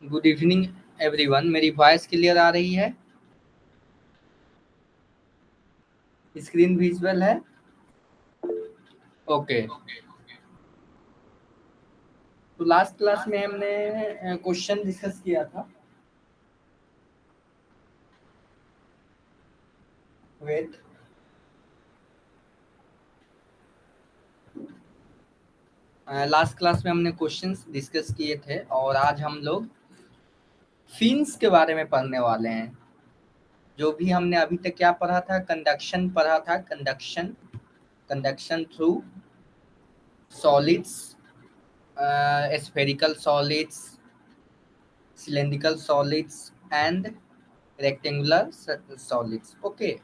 Good evening everyone. मेरी voice clear आ रही है? स्क्रीन विजुअल है? ओके। तो लास्ट क्लास में हमने क्वेश्चन डिस्कस किया था। वेट। लास्ट क्लास में हमने क्वेश्चंस डिस्कस किए थे और आज हम लोग फिन्स के बारे में पढ़ने वाले हैं। जो भी हमने अभी तक क्या पढ़ा था, कंडक्शन पढ़ा था। Conduction through solids, spherical solids, cylindrical solids and rectangular solids। Okay.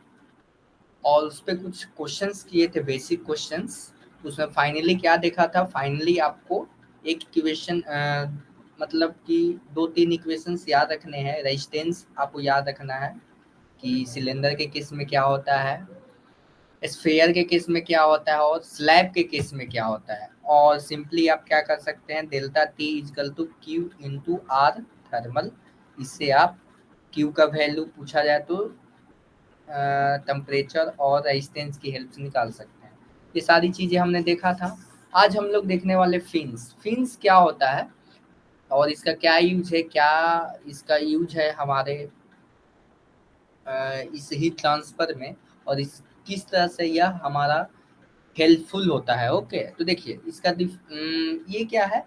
और उस पर कुछ क्वेश्चंस किए थे, बेसिक क्वेश्चंस। उसमें फाइनली क्या देखा था, फाइनली आपको एक इक्वेशन मतलब कि 2-3 इक्वेशंस याद रखने हैं। रेजिस्टेंस आपको याद रखना है कि सिलेंडर के केस में क्या होता है, स्फेयर के केस में क्या होता है और स्लैब के केस में क्या होता है। और सिंपली आप क्या कर सकते हैं, delta T equal to q into R thermal. इससे आप क्यू का वैल्यू पूछा जाए तो टेम्परेचर और रेजिस्टेंस की हेल्प से निकाल सकते हैं। ये सारी चीज़ें हमने देखा था। आज हम लोग देखने वाले फिन्स। फिन्स क्या होता है और इसका क्या यूज है, क्या इसका यूज है हमारे इस हीट ट्रांसफर में, और इस किस तरह से यह हमारा हेल्पफुल होता है। ओके। तो देखिए इसका ये क्या है,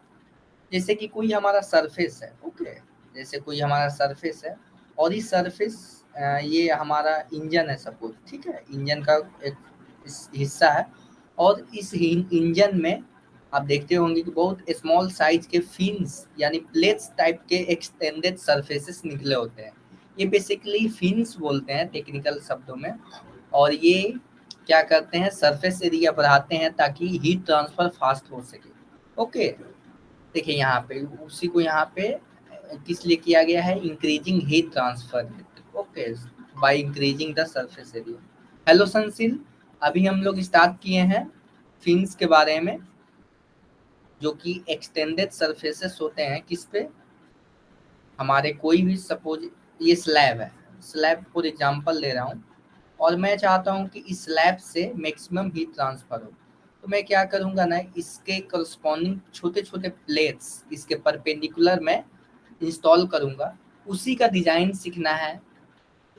जैसे कि कोई हमारा सरफेस है। ओके। जैसे कोई हमारा सरफेस है और इस सरफेस ये हमारा इंजन है सपोज। ठीक है, इंजन का एक हिस्सा है और इस इंजन में आप देखते होंगे कि बहुत स्मॉल साइज के फिन्स यानी प्लेट्स टाइप के एक्सटेंडेड सरफेसेस निकले होते हैं। ये बेसिकली फिन्स बोलते हैं टेक्निकल शब्दों में। और ये क्या करते हैं, सरफेस एरिया बढ़ाते हैं ताकि हीट ट्रांसफर फास्ट हो सके। ओके। देखिए यहाँ पे उसी को यहाँ पे किस लिए किया गया है, increasing heat transfer. Okay, by increasing the surface area. Hello संसिल, अभी हम लोग स्टार्ट किए हैं फिन्स के बारे में, जो कि एक्सटेंडेड सरफेसेस होते हैं किस पे, हमारे कोई भी सपोज ये स्लैब है, स्लैब फॉर एग्जांपल ले रहा हूँ और मैं चाहता हूँ कि इस स्लैब से मैक्सिमम हीट ट्रांसफर हो। तो मैं क्या करूँगा ना, इसके करस्पॉन्डिंग छोटे छोटे प्लेट्स इसके परपेंडिकुलर में इंस्टॉल करूँगा। उसी का डिज़ाइन सीखना है,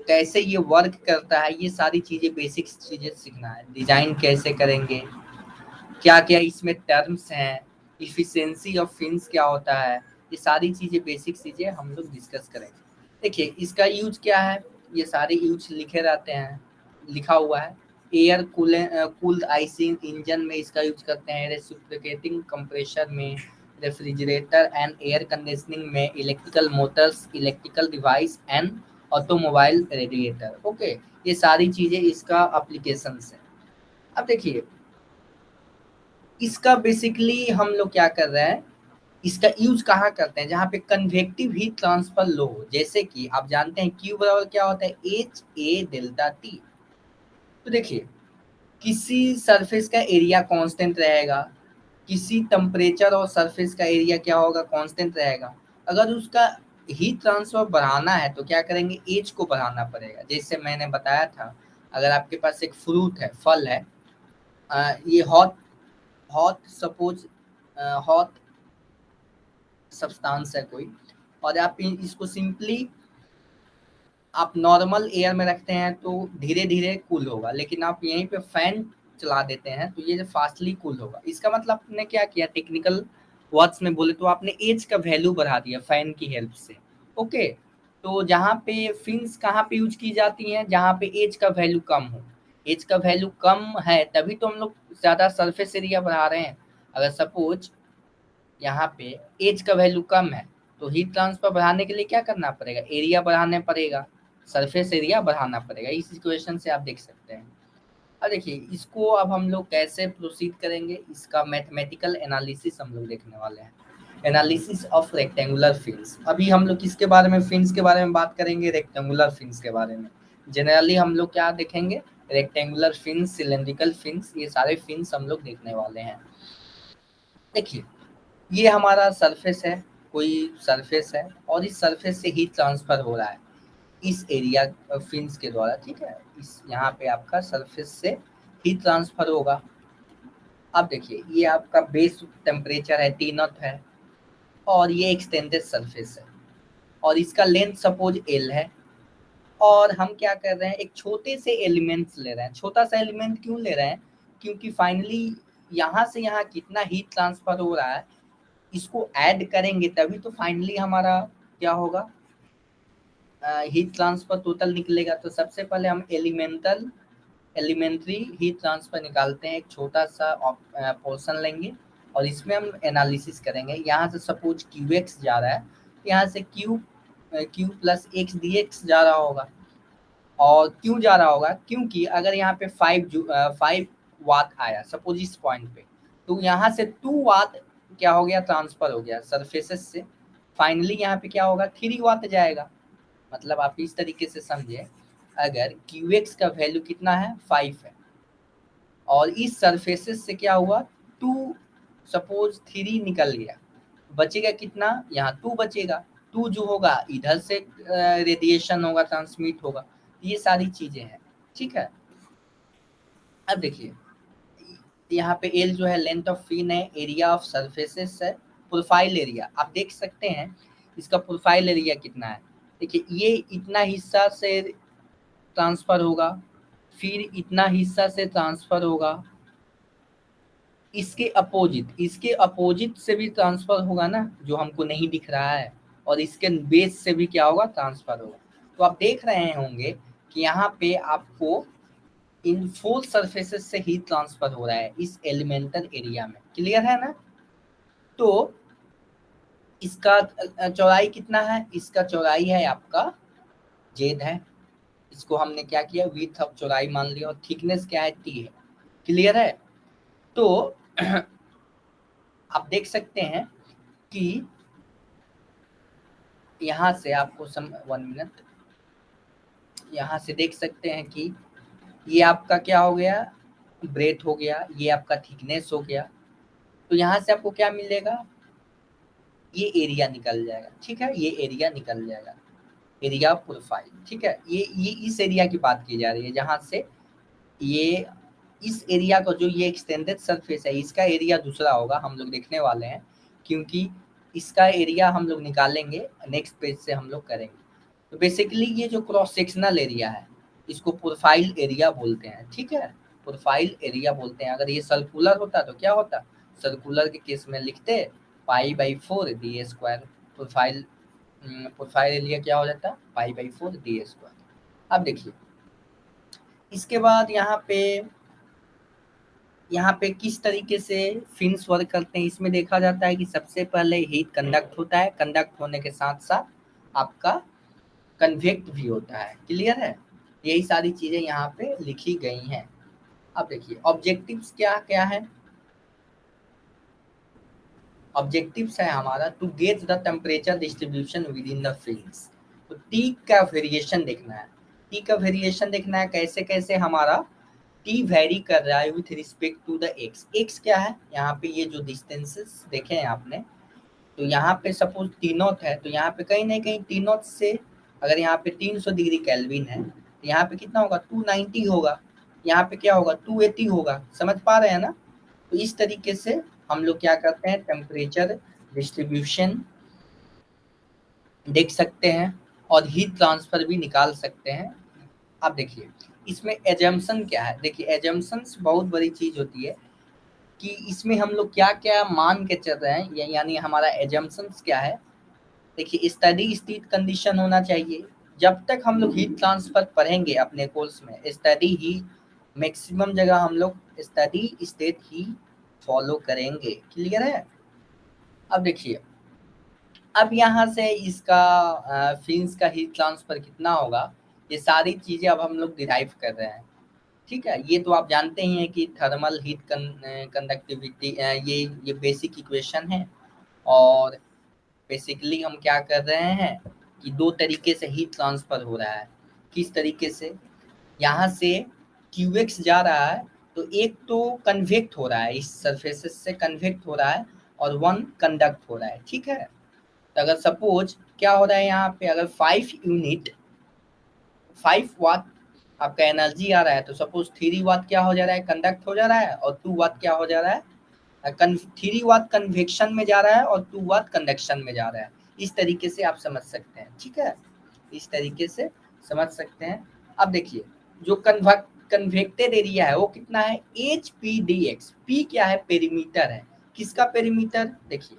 कैसे ये वर्क करता है, ये सारी चीज़ें बेसिक चीज़ें सीखना है। डिज़ाइन कैसे करेंगे, क्या क्या इसमें टर्म्स हैं, इफिशिएंसी ऑफ फिन्स क्या होता है, ये सारी चीज़ें बेसिक चीज़ें हम लोग डिस्कस करेंगे। देखिए इसका यूज क्या है, ये सारे यूज लिखे रहते हैं, लिखा हुआ है। एयर कूल्ड आइसिंग इंजन में इसका यूज करते हैं, रेसिप्रोकेटिंग कंप्रेशर में, रेफ्रिजरेटर एंड एयर कंडीशनिंग में, electrical Motors, electrical device and automobile radiator. Okay, ये सारी चीज़ें इसका अप्लीकेशंस है। अब देखिए इसका बेसिकली हम लोग क्या कर रहे हैं, इसका यूज कहाँ करते हैं, जहाँ पे कन्वेक्टिव हीट ट्रांसफर लो हो। जैसे कि आप जानते हैं क्यू बराबर क्या होता है, एच ए डेल्टा टी। तो देखिए किसी सरफेस का एरिया कांस्टेंट रहेगा, किसी टेम्परेचर और सरफेस का एरिया क्या होगा, कांस्टेंट रहेगा। अगर उसका हीट ट्रांसफर बढ़ाना है तो क्या करेंगे, एज को बढ़ाना पड़ेगा। जैसे मैंने बताया था, अगर आपके पास एक फ्रूट है, फल है, ये hot hot suppose hot substance है कोई, और आप इसको सिंपली आप नॉर्मल एयर में रखते हैं तो धीरे धीरे कूल होगा, लेकिन आप यहीं पे फैन चला देते हैं तो ये फास्टली कूल होगा। इसका मतलब आपने क्या किया, टेक्निकल वर्ड्स में बोले तो आपने एज का वैल्यू बढ़ा दिया फैन की हेल्प से। ओके। तो जहाँ पे फिन्स कहाँ पे यूज की जाती हैं, जहाँ पे एज का वैल्यू कम हो। एज का वैल्यू कम है तभी तो हम लोग ज़्यादा सरफेस एरिया बढ़ा रहे हैं। अगर सपोज यहाँ पे एज का वैल्यू कम है तो हीट ट्रांसफर बढ़ाने के लिए क्या करना पड़ेगा, एरिया बढ़ाना पड़ेगा, सरफेस एरिया बढ़ाना पड़ेगा। इस इक्वेशन से आप देख सकते हैं। अब देखिए इसको अब हम लोग कैसे प्रोसीड करेंगे, इसका मैथमेटिकल एनालिसिस हम लोग देखने वाले हैं। Analysis of rectangular fins. अभी हम लोग किसके बारे में, फिन्स के बारे में बात करेंगे, रेक्टेंगुलर फिन्स के बारे में। जनरली हम लोग क्या देखेंगे, रेक्टेंगुलर फिन्स, सिलेंड्रिकल फिन्स, ये सारे फिन्स हम लोग देखने वाले हैं। देखिए ये हमारा सरफेस है कोई सरफेस है और इस सरफेस से हीट ट्रांसफर हो रहा है इस एरिया फिन्स के द्वारा, ठीक है। इस यहाँ पे आपका सरफेस से हीट ट्रांसफर होगा। अब देखिए ये आपका बेस टेम्परेचर है T0 है और ये एक्सटेंडेड सरफेस है और इसका लेंथ सपोज L है और हम क्या कर रहे हैं, एक छोटे से एलिमेंट्स ले रहे हैं। छोटा सा एलिमेंट क्यों ले रहे हैं, क्योंकि फाइनली यहाँ से यहाँ कितना हीट ट्रांसफर हो रहा है इसको ऐड करेंगे तभी तो फाइनली हमारा क्या होगा, हीट ट्रांसफर टोटल निकलेगा। तो सबसे पहले हम एलिमेंट्री हीट ट्रांसफर निकालते हैं, एक छोटा सा पोर्शन लेंगे और इसमें हम एनालिसिस करेंगे। यहाँ से सपोज QX जा रहा है, यहाँ से Q plus x d x जा रहा होगा। और क्यों जा रहा होगा, क्योंकि अगर यहाँ पे 5 वाट आया सपोज इस पॉइंट पे, तो यहाँ से 2 वाट क्या हो गया, ट्रांसफर हो गया सरफेसेस से। फाइनली यहाँ पे क्या होगा, 3 वाट जाएगा। मतलब आप इस तरीके से समझे, अगर QX का वैल्यू कितना है 5 है और इस सरफेसेस से क्या हुआ 2 सपोज 3 निकल गया, बचेगा कितना, यहाँ 2 बचेगा। 2 जो होगा इधर से रेडिएशन होगा, ट्रांसमिट होगा, ये सारी चीजें हैं, ठीक है। अब देखिए यहाँ पे L जो है लेंथ ऑफ फिन है, एरिया ऑफ सरफेसेस है, प्रोफाइल एरिया आप देख सकते हैं इसका प्रोफाइल एरिया कितना है। देखिए ये इतना हिस्सा से ट्रांसफर होगा, फिर इतना हिस्सा से ट्रांसफर होगा, इसके अपोजिट से भी ट्रांसफर होगा ना, जो हमको नहीं दिख रहा है, और इसके बेस से भी क्या होगा, ट्रांसफर होगा। तो आप देख रहे होंगे कि यहाँ पे आपको इन 4 सरफेसेस से हीट ट्रांसफर हो रहा है इस एलिमेंटल एरिया में, क्लियर है ना। तो इसका चौड़ाई कितना है, इसका चौड़ाई है आपका जेड है, इसको हमने क्या किया विड्थ ऑफ चौड़ाई मान लिया, और थिकनेस क्या है टी है, क्लियर है। तो आप देख सकते हैं कि यहाँ से आपको 1 मिनट, यहाँ से देख सकते हैं कि ये आपका क्या हो गया, ब्रेथ हो गया, ये आपका थिकनेस हो गया। तो यहाँ से आपको क्या मिलेगा, ये एरिया निकल जाएगा, ठीक है, ये एरिया निकल जाएगा, एरिया प्रोफाइल, ठीक है। ये इस एरिया की बात की जा रही है जहाँ से ये इस एरिया को, जो ये एक्सटेंडेड सरफेस है इसका एरिया दूसरा होगा, हम लोग देखने वाले हैं, क्योंकि इसका एरिया हम लोग निकालेंगे नेक्स्ट पेज से हम लोग करेंगे। तो बेसिकली ये जो क्रॉस सेक्शनल एरिया है इसको प्रोफाइल एरिया बोलते हैं, ठीक है, प्रोफाइल एरिया बोलते हैं। अगर ये सर्कुलर होता तो क्या होता, सर्कुलर के केस में लिखते π/4 डी स्क्वायर, प्रोफाइल एरिया क्या हो जाता, π/4 डी स्क्वायर। अब देखिए इसके बाद यहाँ पे किस तरीके से फिन्स वर्क करते हैं, इसमें देखा जाता है कि सबसे पहले हीट कंडक्ट होता है, कंडक्ट होने के साथ साथ आपका कन्वेक्ट भी होता है, क्लियर है। यही सारी चीजें यहाँ पे लिखी गई हैं। अब देखिए ऑब्जेक्टिव्स क्या क्या है, ऑब्जेक्टिव्स है हमारा to gauge the temperature distribution within the fins. तो टी का वेरिएशन देखना है, टी का वेरिएशन देखना है, कैसे कैसे हमारा टी वेरी कर रहा है with respect to the x. X क्या है, यहाँ पे ये जो डिस्टेंसेस देखे हैं आपने, तो यहाँ पे सपोज T0 है, तो यहाँ पे कहीं ना कहीं T0 से अगर यहाँ पे 300 डिग्री केल्विन है तो यहाँ पे कितना होगा 290 होगा, यहाँ पे क्या होगा 280 होगा, समझ पा रहे हैं ना। तो इस तरीके से हम लोग क्या करते हैं, टेम्परेचर डिस्ट्रीब्यूशन देख सकते हैं और हीट ट्रांसफर भी निकाल सकते हैं। अब देखिए इसमें एजम्पशन क्या है, देखिए एजम्पशंस बहुत बड़ी चीज होती है कि इसमें हम लोग क्या क्या मान के चल रहे हैं, यानी हमारा एजम्पशंस क्या है। देखिए स्टडी स्टेट कंडीशन होना चाहिए, जब तक हम लोग हीट ट्रांसफर पढ़ेंगे अपने कोर्स में स्टडी ही मैक्सिमम जगह हम लोग स्टडी स्टेट ही फॉलो करेंगे, क्लियर है। अब देखिए अब यहाँ से इसका फिन्स का हीट ट्रांसफर कितना होगा, ये सारी चीजें अब हम लोग डिराइव कर रहे हैं, ठीक है। ये तो आप जानते ही हैं कि थर्मल हीट कंडक्टिविटी ये बेसिक इक्वेशन है। और बेसिकली हम क्या कर रहे हैं कि 2 तरीके से हीट ट्रांसफर हो रहा है, किस तरीके से, यहाँ से QX जा रहा है तो एक तो कन्वेक्ट हो रहा है, इस सरफेसेस से कन्वेक्ट हो रहा है और 1 कंडक्ट हो रहा है, ठीक है। तो अगर सपोज क्या हो रहा है यहाँ पे, अगर 5 वाट आपका एनर्जी आ रहा है, तो सपोज 3 वाट क्या हो जा रहा है, कंडक्ट हो जा रहा है, और 2 वाट क्या हो जा रहा है, 3 वाट कन्वेक्शन में जा रहा है और 2 वाट कंडक्शन में जा रहा है। इस तरीके से आप समझ सकते हैं, ठीक है, इस तरीके से समझ सकते हैं। अब देखिए जो कन्वेक्टेड एरिया है वो कितना है, H P D x. P क्या है, पेरीमीटर है। किसका पेरीमीटर, देखिए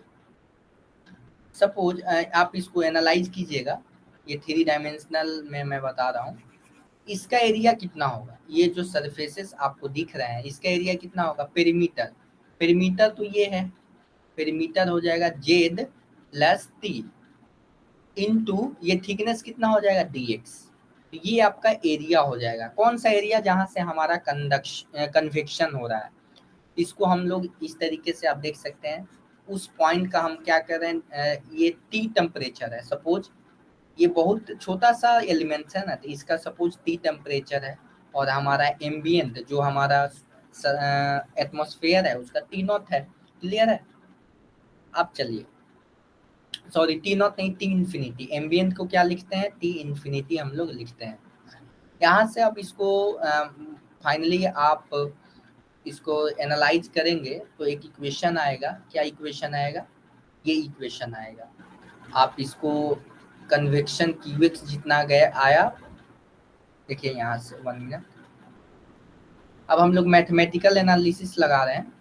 सपोज आप इसको एनालाइज कीजिएगा, ये 3 डायमेंशनल में मैं बता रहा हूँ। इसका एरिया कितना होगा, ये जो सरफेसेस आपको दिख रहे हैं इसका एरिया कितना होगा, पेरीमीटर। पेरीमीटर तो ये है, पेरीमीटर हो जाएगा जेड प्लस टी इनटू ये थिकनेस कितना हो जाएगा, डी एक्स। तो ये आपका एरिया हो जाएगा। कौन सा एरिया, जहां से हमारा कन्वेक्शन हो रहा है। इसको हम लोग इस तरीके से आप देख सकते हैं, उस पॉइंट का हम क्या कर रहे हैं, ये टी टेम्परेचर है। सपोज ये बहुत छोटा सा एलिमेंट है ना, तो इसका सपोज टी टेम्परेचर है, और हमारा एम्बियंट जो हमारा एटमॉस्फेयर है उसका टी नॉट है। क्लियर है। अब चलिए, सॉरी टी नॉट नहीं, टी इन्फिनिटी। एम्बियंट को क्या लिखते हैं, टी इन्फिनिटी हम लोग लिखते हैं। यहाँ से अब इसको फाइनली आप इसको एनालाइज करेंगे तो एक इक्वेशन आएगा। क्या इक्वेशन आएगा, ये इक्वेशन आएगा। आप इसको कन्वेक्शन क्यूएक्स जितना गया आया, देखिए यहाँ से 1 मिनट। अब हम लोग मैथमेटिकल एनालिसिस लगा रहे हैं,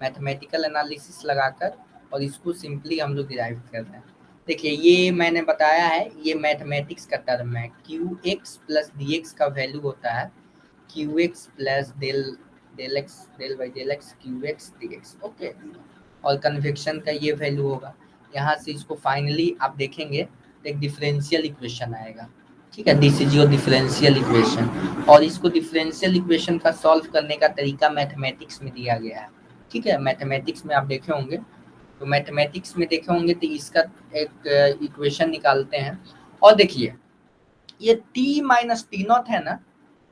मैथमेटिकल एनालिसिस लगाकर, और इसको सिंपली हम लोग डिराइव कर रहे हैं। देखिए ये मैंने बताया है, ये मैथमेटिक्स का टर्म है। Q x plus d x का वैल्यू होता है q x plus del x del by del x q x d x. Okay, और कन्वेक्शन का ये वैल्यू होगा। यहाँ से इसको फाइनली आप देखेंगे एक डिफरेंशियल इक्वेशन आएगा। ठीक है, this is your differential equation. और इसको डिफरेंशियल इक्वेशन का सॉल्व करने का तरीका मैथमेटिक्स में दिया गया है। ठीक है, मैथमेटिक्स में आप देखे होंगे, तो मैथमेटिक्स में देखे होंगे तो इसका एक इक्वेशन निकालते हैं। और देखिए ये टी माइनस टी नॉट है ना,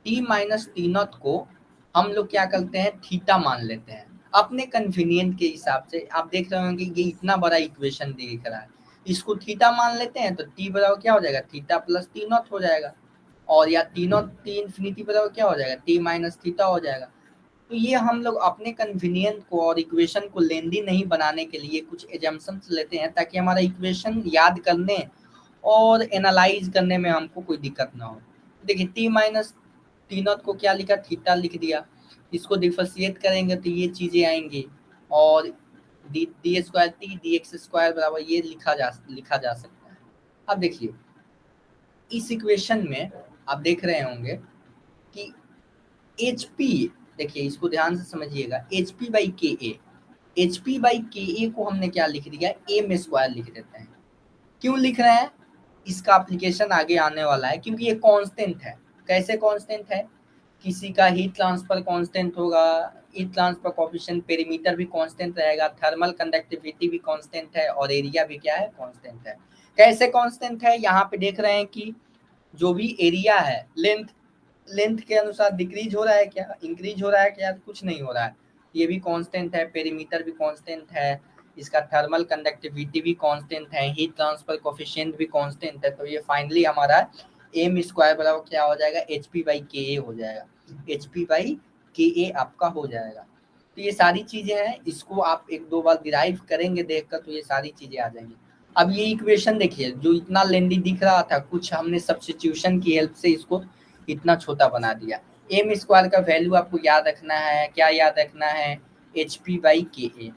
टी माइनस टी नॉट को हम लोग क्या करते हैं, थीटा मान लेते हैं अपने कन्वीनियंट के हिसाब से। आप देख रहे होंगे ये इतना बड़ा इक्वेशन दिख रहा है, इसको थीटा मान लेते हैं, तो टी बराबर क्या हो जाएगा, थीटा प्लस टी नॉट हो जाएगा। और या टी नॉट टी इन्फिनिटी बराबर क्या हो जाएगा, टी माइनस थीटा हो जाएगा। तो ये हम लोग अपने कन्वीनियंट को और इक्वेशन को लेंदी नहीं बनाने के लिए कुछ एजम्पशंस लेते हैं, ताकि हमारा इक्वेशन याद करने और एनालाइज करने में हमको कोई दिक्कत ना हो। देखिए टी माइनस टी नॉट को क्या लिखा, थीटा लिख दिया। इसको डिफरेंशिएट करेंगे तो ये चीजें आएंगी, और D square T D x square बराबर ये लिखा जा सकता है। अब देखिए इस इक्वेशन में आप देख रहे होंगे कि एच पी, देखिए इसको ध्यान से समझिएगा, H P by K A, H P by K ए को हमने क्या लिख दिया, ए में स्क्वायर लिख देते हैं। क्यों लिख रहे हैं, इसका एप्लीकेशन आगे आने वाला है, क्योंकि ये कांस्टेंट है। कैसे कांस्टेंट है, किसी का हीट ट्रांसफर कांस्टेंट होगा, हीट ट्रांसफर कोएफिशिएंट, पेरीमीटर भी कांस्टेंट रहेगा, थर्मल कंडक्टिविटी भी कांस्टेंट है, और एरिया भी क्या है, कांस्टेंट है। कैसे कांस्टेंट है, यहाँ पे देख रहे हैं कि जो भी एरिया है लेंथ के अनुसार डिक्रीज हो रहा है क्या, इंक्रीज हो रहा है क्या, कुछ नहीं हो रहा है। ये भी कांस्टेंट है, पेरीमीटर भी कांस्टेंट है, इसका थर्मल कंडक्टिविटी भी कांस्टेंट है, हीट ट्रांसफर कोएफिशिएंट भी कांस्टेंट है। तो ये फाइनली हमारा एम स्क्वायर बराबर क्या हो जाएगा, एच पी बाई के ए हो जाएगा, एच पी बाई के ए आपका हो जाएगा। तो ये सारी चीजें हैं, इसको आप एक दो बार डिराइव करेंगे देखकर, तो ये सारी चीजें आ जाएंगी। अब ये इक्वेशन देखिए जो इतना लेंदी दिख रहा था, कुछ हमने सब्स्टिट्यूशन की हेल्प से इसको इतना छोटा बना दिया। एम स्क्वायर का वैल्यू आपको याद रखना है, क्या याद रखना है, एच पी बाई के ए।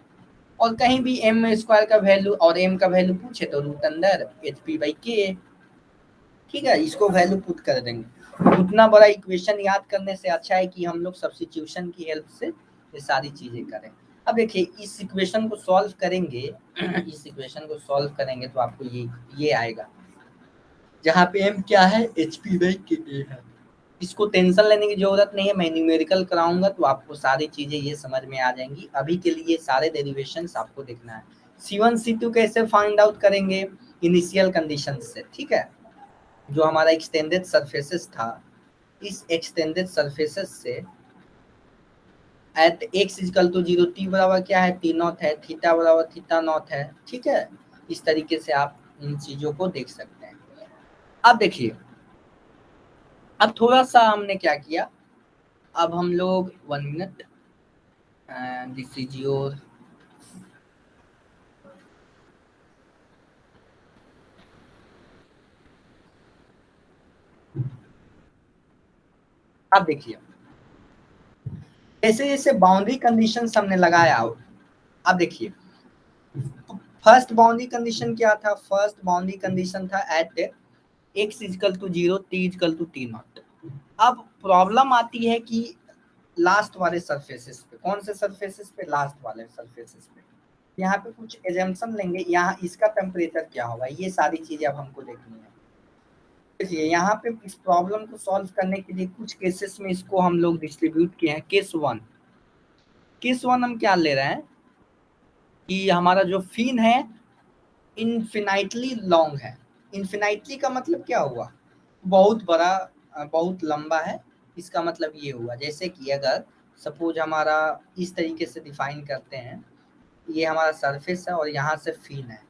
और कहीं भी एम स्क्वायर का वैल्यू और एम का वैल्यू पूछे तो रूट अंदर एच पी बाई के ए। ठीक है, इसको वैल्यू पुट कर देंगे। उतना बड़ा इक्वेशन याद करने से अच्छा है कि हम लोग सब्स्टिट्यूशन की हेल्प से ये सारी चीजें करें। अब देखिए इस इक्वेशन को सॉल्व करेंगे इस इक्वेशन को सॉल्व करेंगे तो आपको ये आएगा, जहाँ पे एम क्या है, एच पी बाई के ए है। इसको टेंशन लेने की जरूरत नहीं है, मैं न्यूमेरिकल कराऊंगा तो आपको सारी चीजें ये समझ में आ जाएंगी। अभी के लिए सारे डेरिवेशंस आपको देखना है। C1 C2 कैसे फाइंड आउट करेंगे, इनिशियल कंडीशन से। ठीक है, जो हमारा एक्सटेंडेड सरफेसेस था, इस एक्सटेंडेड सरफेसेस से at x equal to 0 T बराबर क्या है, टी नॉट है, थीटा बराबर थीटा नॉट है। ठीक है, इस तरीके से आप इन चीजों को देख सकते हैं। अब देखिए, अब थोड़ा सा हमने क्या किया, अब हम लोग 1 मिनट, दिस इज योर, अब देखिए जैसे जैसे बाउंड्री कंडीशन हमने लगाया, अब देखिए फर्स्ट बाउंड्री कंडीशन क्या था, फर्स्ट बाउंड्री कंडीशन था at x equal to 0 t is equal to t naught. अब प्रॉब्लम आती है कि लास्ट वाले सरफेसेस पे, कौन से सरफेसेस पे, लास्ट वाले सरफेसेस पे, यहाँ पे कुछ एजम्पशन लेंगे, यहाँ इसका टेम्परेचर क्या होगा, ये सारी चीजें अब हमको देखनी है। देखिए यहाँ पे इस प्रॉब्लम को सॉल्व करने के लिए कुछ केसेस में इसको हम लोग डिस्ट्रीब्यूट किए हैं। केस वन हम क्या ले रहे हैं कि हमारा जो फिन है इनफिनाइटली लॉन्ग है। इनफिनाइटली का मतलब क्या हुआ, बहुत बड़ा, बहुत लंबा है। इसका मतलब ये हुआ जैसे कि अगर सपोज हमारा इस तरीके से डिफाइन करते हैं, ये हमारा सरफेस है और यहाँ से फिन है,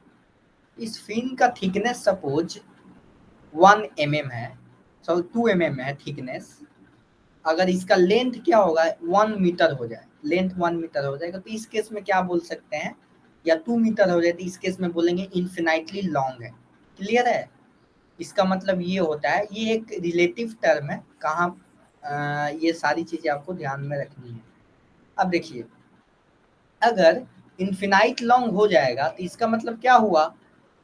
इस फिन का थिकनेस सपोज 1 mm है, 2 mm है थिकनेस। अगर इसका लेंथ क्या होगा, 1 मीटर हो जाए, लेंथ 1 मीटर हो जाएगा, तो इस केस में क्या बोल सकते हैं, या 2 मीटर हो जाए तो इस केस में बोलेंगे इनफिनाइटली लॉन्ग है। क्लियर है, इसका मतलब ये होता है, ये एक रिलेटिव टर्म है, कहाँ ये सारी चीजें आपको ध्यान में रखनी है। अब देखिए अगर इनफिनाइट लॉन्ग हो जाएगा तो इसका मतलब क्या हुआ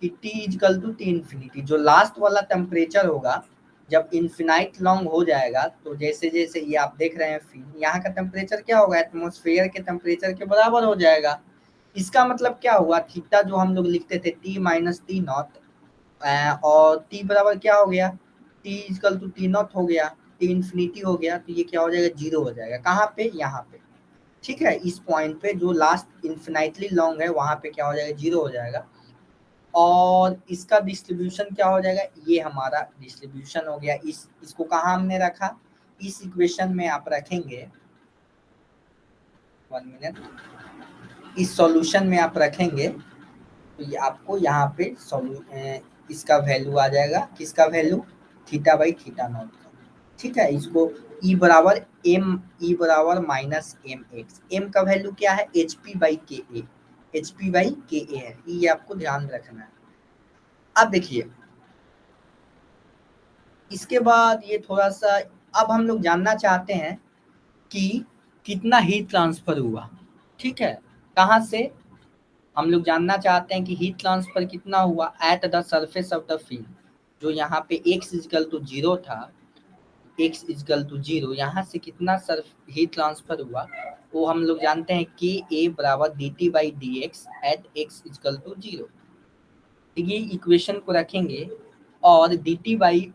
कि t is equal to T infinity, जो लास्ट वाला टेम्परेचर होगा जब इनफिनाइट लॉन्ग हो जाएगा, तो जैसे जैसे ये आप देख रहे हैं फिर यहाँ का टेम्परेचर क्या होगा, एटमॉस्फेयर के टेम्परेचर के बराबर हो जाएगा। इसका मतलब क्या हुआ, थीटा जो हम लोग लिखते थे t माइनस टी नॉट, और t बराबर क्या हो गया, t is equal to T naught हो गया, t इन्फिनिटी हो गया, तो ये क्या हो जाएगा, 0 हो जाएगा। कहाँ पे, यहाँ पे, ठीक है, इस पॉइंट पे जो लास्ट इन्फिनाइटली लॉन्ग है वहां पे क्या हो जाएगा, 0 हो जाएगा। और इसका डिस्ट्रीब्यूशन क्या हो जाएगा, ये हमारा डिस्ट्रीब्यूशन हो गया। इसको कहाँ हमने रखा, इस इक्वेशन में आप रखेंगे, 1 मिनट, इस सॉल्यूशन में आप रखेंगे तो ये आपको यहाँ पे इसका वैल्यू आ जाएगा, किसका value, theta by theta naught का। ठीक है, इसको E बराबर एम, ई बराबर माइनस एम एक्स, एम का वैल्यू क्या है, H P by K A, H P by K ए है, ये आपको ध्यान रखना है। अब देखिए इसके बाद ये थोड़ा सा, अब हम लोग जानना चाहते हैं कि कितना हीट ट्रांसफर हुआ। ठीक है, कहाँ से, हम लोग जानना चाहते हैं कि हीट ट्रांसफर कितना हुआ at the surface of the film, जो यहाँ पे x इजकल टू 0 था, x इजकल टू 0, यहाँ से कितना हीट ट्रांसफर हुआ, वो हम लोग जानते हैं कि a बराबर D T by D X at X is equal to 0। ये इक्वेशन को रखेंगे और D T by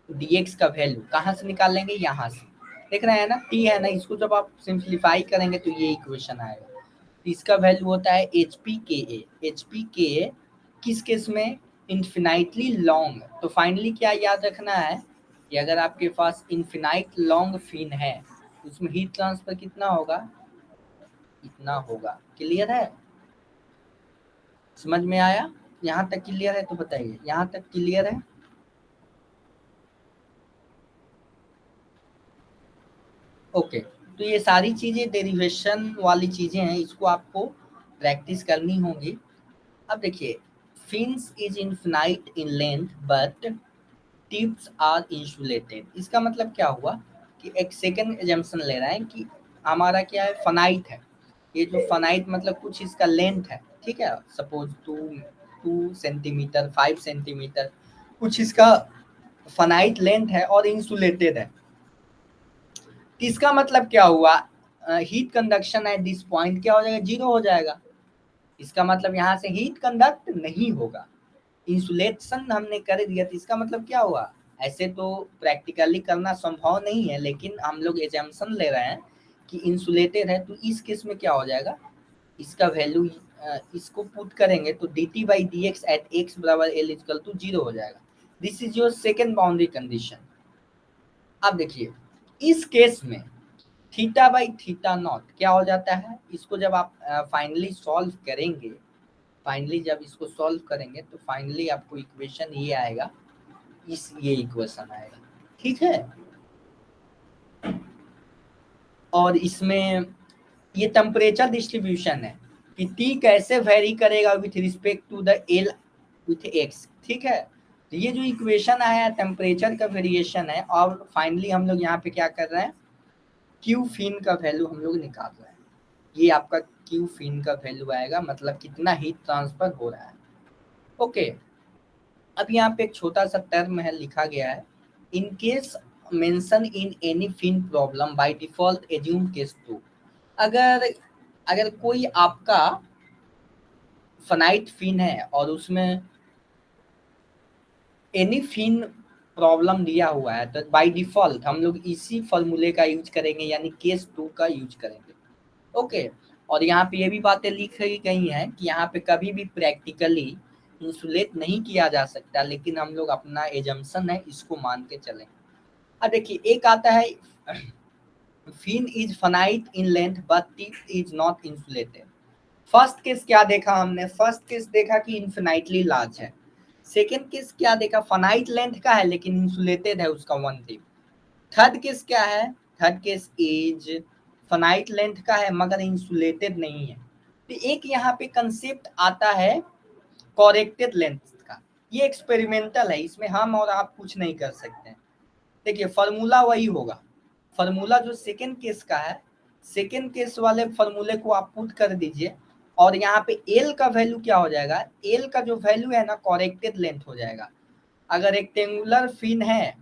D x का वैल्यू कहाँ से निकाल लेंगे, यहाँ से, देख रहे हैं ना t है ना, इसको जब आप सिंप्लीफाई करेंगे तो ये इक्वेशन आएगा। इसका वैल्यू होता है एच पी के ए, एच पी के ए किस केस में, इन्फिनाइटली लॉन्ग। तो फाइनली क्या याद रखना है कि अगर आपके पास इन्फिनाइट लॉन्ग फिन है तो उसमें हीट ट्रांसफर कितना होगा, इतना होगा। क्लियर है, समझ में आया, यहाँ तक क्लियर है तो बताइए, यहाँ तक क्लियर है। ओके, तो ये सारी चीजें डेरिवेशन वाली चीजें हैं, इसको आपको प्रैक्टिस करनी होगी। अब देखिए, fins is infinite in length but tips are insulated, इसका मतलब क्या हुआ कि एक सेकंड एजम्पशन ले रहे हैं कि हमारा क्या है, फनाइट है, ये जो फनाइट मतलब कुछ इसका लेंथ है, ठीक है, सपोज 2 सेंटीमीटर, 5 सेंटीमीटर, कुछ इसका फनाइट लेंथ है और इंसुलेटेड है। इसका मतलब क्या हुआ, heat conduction at this point क्या हो जाएगा, 0 हो जाएगा। इसका मतलब यहाँ से हीट कंडक्ट नहीं होगा, इंसुलेशन हमने कर दिया, तो इसका मतलब क्या हुआ, ऐसे तो प्रैक्टिकली करना संभव नहीं है, लेकिन हम लोग एजम्पशन ले रहे हैं कि इंसुलेटेड है, तो इस केस में क्या हो जाएगा, इसका वैल्यू इसको पुट करेंगे तो D T by D X at X बराबर एल इजकल टू 0 हो जाएगा। This is your second boundary condition. अब देखिए इस केस में थीटा बाई थीटा नॉट क्या हो जाता है, इसको जब आप फाइनली सॉल्व करेंगे, फाइनली जब इसको सॉल्व करेंगे तो फाइनली आपको इक्वेशन ये आएगा, ये इक्वेशन आएगा, ठीक है। और इसमें ये टेम्परेचर डिस्ट्रीब्यूशन है कि टी कैसे वेरी करेगा with respect to the L with X, ठीक है। तो ये जो इक्वेशन आया टेम्परेचर का वेरिएशन है, और फाइनली हम लोग यहाँ पे क्या कर रहे हैं, क्यू फिन का वैल्यू हम लोग निकाल रहे हैं। ये आपका क्यू फिन का वैल्यू आएगा, मतलब कितना हीट ट्रांसफर हो रहा है, ओके। अब यहाँ पे एक छोटा सा टर्म है लिखा गया है, in case mention in any fin problem by default assume case 2। अगर कोई आपका फनाइट फिन है और उसमें एनी फिन प्रॉब्लम दिया हुआ है, तो बाय डिफॉल्ट हम लोग इसी फॉर्मूले का यूज करेंगे, यानी केस 2 का यूज करेंगे, ओके। और यहाँ पे ये भी बातें लिखी गई हैं कि यहाँ पे कभी भी प्रैक्टिकली इंसुलेट नहीं किया जा सकता, लेकिन हम लोग अपना एजम्पशन है इसको मान के चलें। अब देखिए एक आता है fin is finite in length but it is not insulated. First case क्या देखा हमने, फर्स्ट केस देखा कि इन्फिनाइटली लार्ज है। सेकेंड केस क्या देखा, फनाइट लेंथ का है लेकिन इंसुलेटेड है उसका 1/3। थर्ड केस क्या है, third case is finite length का है मगर इंसुलेटेड नहीं है। तो एक यहाँ पे कंसेप्ट आता है कॉरेक्टेड लेंथ का, ये एक्सपेरिमेंटल है, इसमें हम और आप कुछ नहीं कर सकते। देखिए फॉर्मूला वही होगा, फॉर्मूला जो सेकेंड केस का है, सेकेंड केस वाले फॉर्मूले को आप पुट कर दीजिए, और यहाँ पे एल का वैल्यू क्या हो जाएगा, एल का जो वैल्यू है ना कॉरेक्टेड लेंथ हो जाएगा। अगर रेक्टेंगुलर फिन है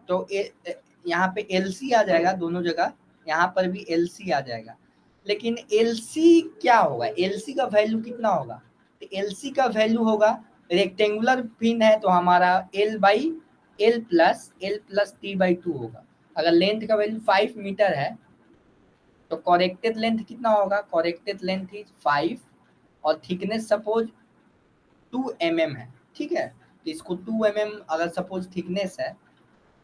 तो यहाँ पे एलसी आ जाएगा दोनों जगह, यहाँ पर भी एलसी आ जाएगा। लेकिन एलसी क्या होगा, एलसी का वैल्यू कितना होगा, तो एलसी का वैल्यू होगा, रेक्टेंगुलर फिन है तो हमारा एल प्लस टी बाई 2 होगा। अगर लेंथ का वैल्यू 5 मीटर है तो कॉरेक्टेड लेंथ कितना होगा, कॉरेक्टेड लेंथ इज 5 और थिकनेस सपोज 2 mm है, ठीक है। तो इसको 2 mm अगर सपोज थिकनेस है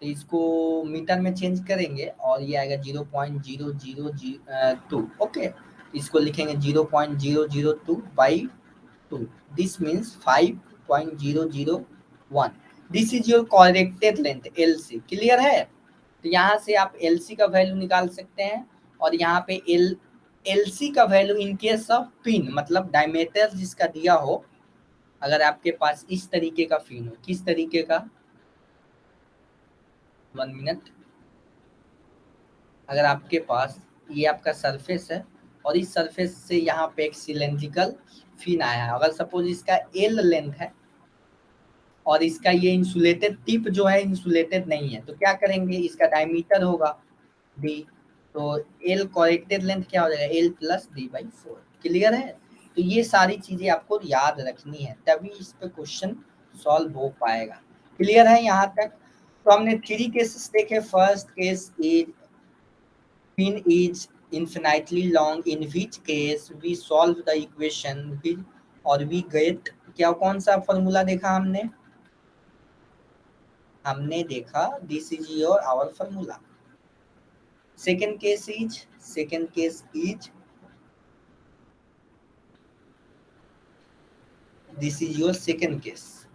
तो इसको मीटर में चेंज करेंगे और ये आएगा 0.0002, ओके। इसको लिखेंगे 0.002 by 2, this means 5.001। This is your corrected length LC, clear है। तो यहाँ से आप एलसी का वैल्यू निकाल सकते हैं, और यहाँ पे एलसी का value in case of pin, मतलब डायमीटर जिसका दिया हो, अगर आपके पास इस तरीके का फिन हो, किस तरीके का, 1 मिनट, अगर आपके पास ये आपका सरफेस है और इस सरफेस से यहाँ पे एक सिलेंड्रिकल फिन आया है, अगर सपोज इसका एल लेंथ है और इसका ये इंसुलेटेड टिप जो है इंसुलेटेड नहीं है, तो क्या करेंगे, इसका डायमीटर होगा डी, तो एल कॉरेक्टेड लेंथ क्या हो जाएगा, L plus D by 4, clear है। तो ये सारी चीजें आपको याद रखनी है, तभी इस पे क्वेश्चन सॉल्व हो पाएगा, क्लियर है यहाँ तक। तो हमने 3 केसेस देखे, first case is pin is infinitely long, in which case we solve the equation और we get क्या, कौन सा फॉर्मूला देखा हमने, हमने देखा this is your our formula. Second case is this is your second case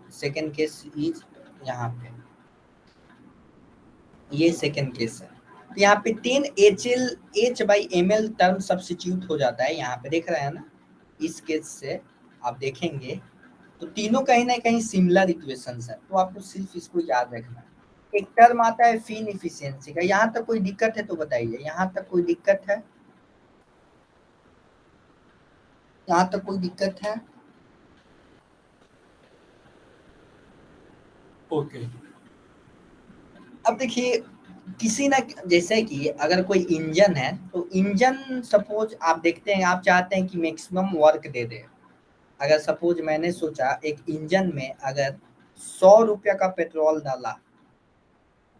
is यहाँ पे ये सेकेंड केस है। तो यहाँ पे 10 H/ml टर्म सब्स्टिट्यूट हो जाता है, यहाँ पे देख रहे हैं ना, इस केस से आप देखेंगे तो तीनों कहीं ना कहीं सिमिलर इक्वेशंस है, तो आपको सिर्फ इसको याद रखना है। एक टर्म आता है फिन इफिशियंसी का, यहाँ तक कोई दिक्कत है तो बताइए, यहाँ तक कोई दिक्कत है, यहाँ तक कोई दिक्कत है, ओके। अब देखिए किसी ना, जैसे कि अगर कोई इंजन है तो इंजन सपोज आप देखते हैं, आप चाहते हैं कि मैक्सिमम वर्क दे दे। अगर सपोज मैंने सोचा एक इंजन में अगर 100 रुपया का पेट्रोल डाला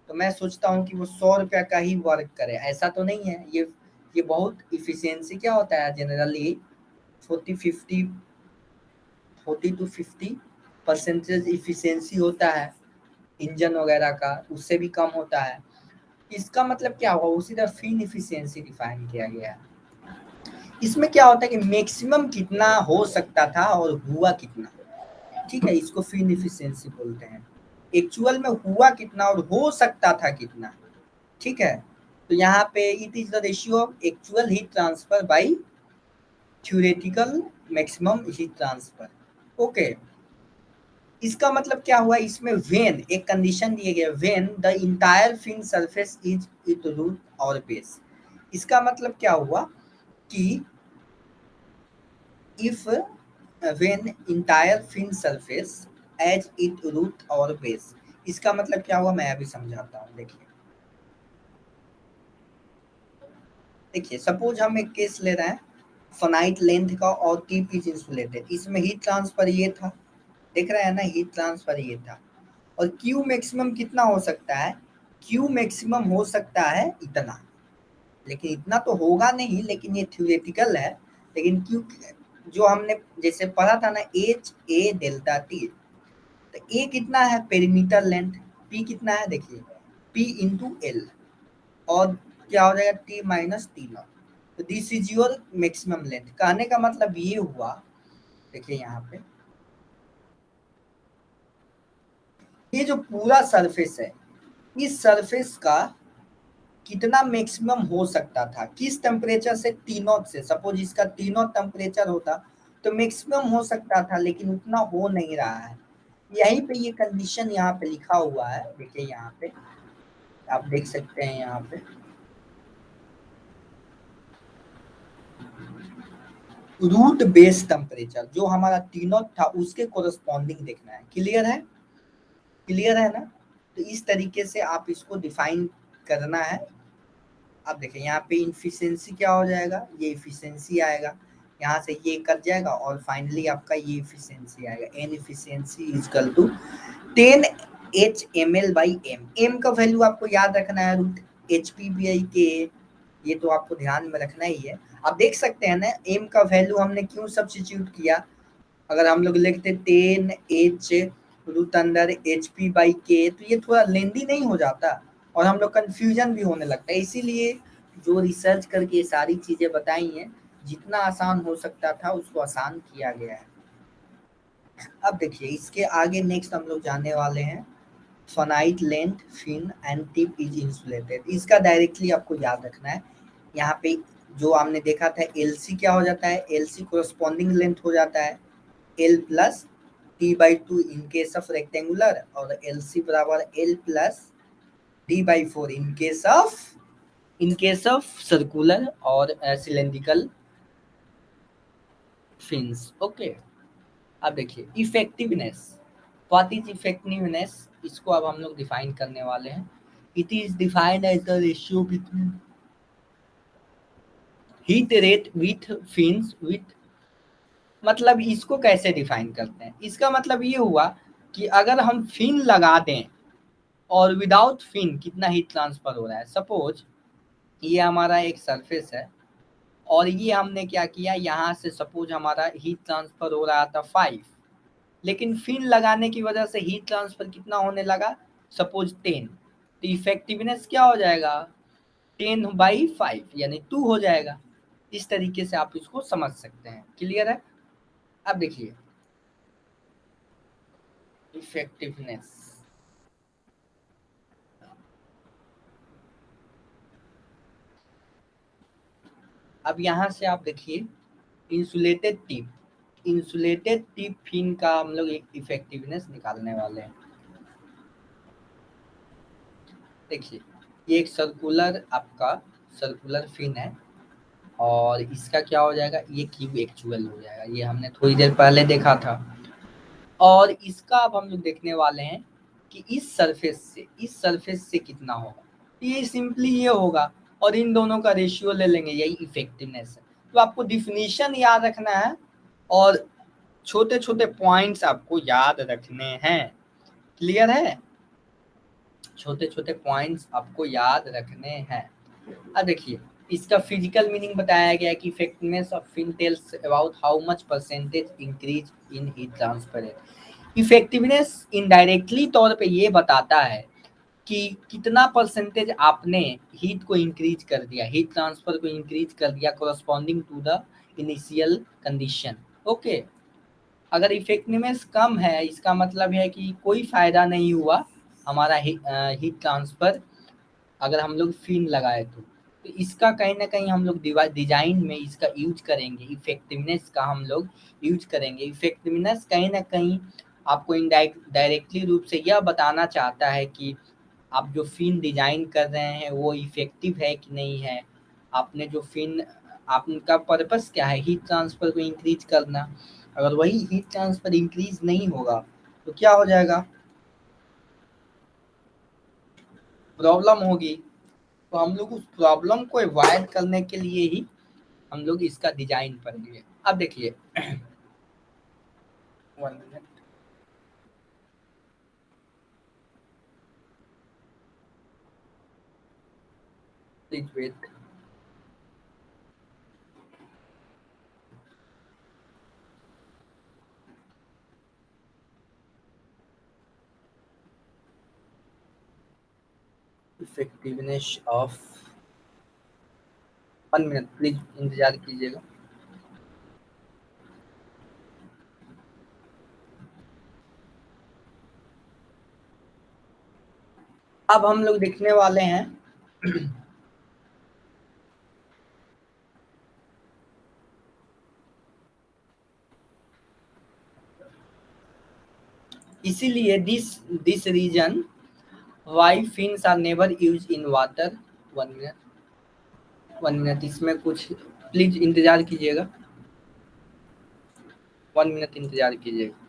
तो मैं सोचता हूँ कि वो 100 रुपया का ही वर्क करे, ऐसा तो नहीं है। ये बहुत इफिशियंसी क्या होता है जनरली 40-50% इफिशियंसी होता है इंजन वगैरह का, उससे भी कम होता है। इसका मतलब क्या होगा, उसी तरह फिन इफिशियंसी डिफाइन किया गया है। इसमें क्या होता है कि मैक्सिमम कितना हो सकता था और हुआ कितना, ठीक है, इसको फिन इफिशियंसी बोलते हैं। एक्चुअल में हुआ कितना और हो सकता था कितना, ठीक है। तो यहाँ पे it is the ratio of actual heat transfer by theoretical maximum heat transfer, okay. इसका मतलब क्या हुआ, इसमें वेन एक कंडीशन दिए गए, when the entire fin surface is it root और बेस। इसका मतलब क्या हुआ कि if when entire fin surface as it root और base, इसका मतलब क्या हुआ मैं अभी समझाता हूँ। देखिए सपोज हम एक केस ले रहे हैं फाइनाइट लेंथ का और टिप इज इंसुलेटेड, इसमें हीट ट्रांसफर ये था, देख रहे हैं ना, हीट ट्रांसफर ये था, और क्यू मैक्सिमम कितना हो सकता है, क्यू मैक्सिमम हो सकता है इतना, लेकिन इतना तो होगा नहीं, लेकिन ये थ्योरेटिकल है। लेकिन क्यू जो हमने जैसे पढ़ा था ना, एच ए डेल्टा टी, तो ए कितना है पेरीमीटर लेंथ, पी कितना है देखिए पी इंटू एल, और क्या हो जाएगा टी माइनस टी नॉट। तो this is your maximum length. कहने का मतलब ये हुआ, देखिए यहाँ पे ये जो पूरा सरफेस है, इस सरफेस का कितना मैक्सिमम हो सकता था, किस टेम्परेचर से, टी नॉट से। सपोज इसका टी नॉट टेम्परेचर होता तो मैक्सिमम हो सकता था, लेकिन उतना हो नहीं रहा है। यहीं पे ये कंडीशन यहाँ पे लिखा हुआ है, देखिए यहाँ पे आप देख सकते हैं, यहाँ पे रूट बेस टेम्परेचर जो हमारा टी नॉट था उसके कोरस्पॉन्डिंग देखना है। क्लियर है, क्लियर है ना। तो इस तरीके से आप इसको डिफाइन करना है। अब देखें यहाँ पे इफिशियंसी क्या हो जाएगा, ये इफिशियंसी आएगा, यहाँ से ये कट जाएगा और फाइनली आपका ये इफिशियंसी आएगा, an efficiency is equal to 10 H M L by M. M का वैल्यू आपको याद रखना है root H P B I K, ये तो आपको ध्यान में रखना ही है। आप देख सकते हैं ना एम का वैल्यू हमने क्यों सब्स्टिट्यूट किया, अगर हम लोग लिखते 10 H root under H P by K, तो ये थोड़ा लेंदी नहीं हो जाता और हम लोग कंफ्यूजन भी होने लगता है। इसीलिए जो रिसर्च करके सारी चीजें बताई हैं, जितना आसान हो सकता था उसको आसान किया गया है। अब देखिए इसके आगे नेक्स्ट हम लोग जाने वाले हैं finite length fin and tip is insulated. इसका डायरेक्टली आपको याद रखना है। यहाँ पे जो हमने देखा था एल सी क्या हो जाता है, एल सी कोरस्पॉन्डिंग लेंथ हो जाता है L plus T by two in case of rectangular, और एल सी बराबर L plus D by four in case of circular और सिलेंड्रिकल फिन्स, ओके। अब देखिए इफेक्टिवनेस, व्हाट इज इफेक्टिवनेस, इसको अब हम लोग डिफाइन करने वाले हैं। It is defined as the ratio between heat rate with fins with, मतलब इसको कैसे डिफाइन करते हैं, इसका मतलब ये हुआ कि अगर हम फिन लगा दें और विदाउट फिन कितना हीट ट्रांसफर हो रहा है। सपोज ये हमारा एक सरफेस है और ये हमने क्या किया, यहाँ से सपोज हमारा हीट ट्रांसफर हो रहा था 5, लेकिन फिन लगाने की वजह से हीट ट्रांसफर कितना होने लगा, सपोज 10, तो इफेक्टिवनेस क्या हो जाएगा 10/5 यानी 2 हो जाएगा। इस तरीके से आप इसको समझ सकते हैं। क्लियर है। अब देखिए इफेक्टिवनेस, अब यहाँ से आप देखिए इंसुलेटेड टिप फिन का हम लोग एक इफेक्टिवनेस निकालने वाले हैं। देखिए ये एक सर्कुलर फिन है और इसका क्या हो जाएगा, ये क्यूब एक्चुअल हो जाएगा, ये हमने थोड़ी देर पहले देखा था। और इसका अब हम लोग देखने वाले हैं कि इस सरफेस से कितना होगा, ये सिंपली ये होगा और इन दोनों का रेशियो ले लेंगे, यही इफेक्टिवनेस है। तो आपको डिफिनीशन याद रखना है और छोटे छोटे पॉइंट्स आपको याद रखने हैं। क्लियर है, छोटे छोटे पॉइंट्स आपको याद रखने हैं। अब देखिए इसका फिजिकल मीनिंग बताया गया है कि effectiveness of fin tells about how much percentage increase in heat transfer. Effectiveness indirectly तौर पे ये बताता है कि कितना परसेंटेज आपने हीट को इंक्रीज कर दिया, हीट ट्रांसफर को इंक्रीज कर दिया corresponding to the initial condition. Okay, अगर इफेक्टिवनेस कम है इसका मतलब है कि कोई फायदा नहीं हुआ हमारा हीट ट्रांसफर अगर हम लोग फिन लगाए तो इसका कहीं ना कहीं हम लोग डिजाइन में इसका यूज करेंगे, इफेक्टिवनेस का हम लोग यूज करेंगे। इफेक्टिवनेस कहीं ना कहीं आपको डायरेक्टली रूप से यह बताना चाहता है कि आप जो फिन डिजाइन कर रहे हैं वो इफेक्टिव है कि नहीं है। आपने जो फिन, आपका पर्पस क्या है, हीट ट्रांसफर को इंक्रीज करना। अगर वही हीट ट्रांसफर इंक्रीज नहीं होगा तो क्या हो जाएगा, प्रॉब्लम होगी। तो हम लोग उस प्रॉब्लम को अवॉइड करने के लिए ही हम लोग इसका डिजाइन करेंगे। अब देखिए 1 minute, please wait. Effectiveness of 1 minute, please इंतजार कीजिएगा। अब हम लोग देखने वाले हैं इसीलिए this this reason why fins are never use in water. 1 minute, 1 minute, इसमें कुछ, प्लीज इंतजार कीजिएगा। 1 मिनट इंतजार कीजिएगा।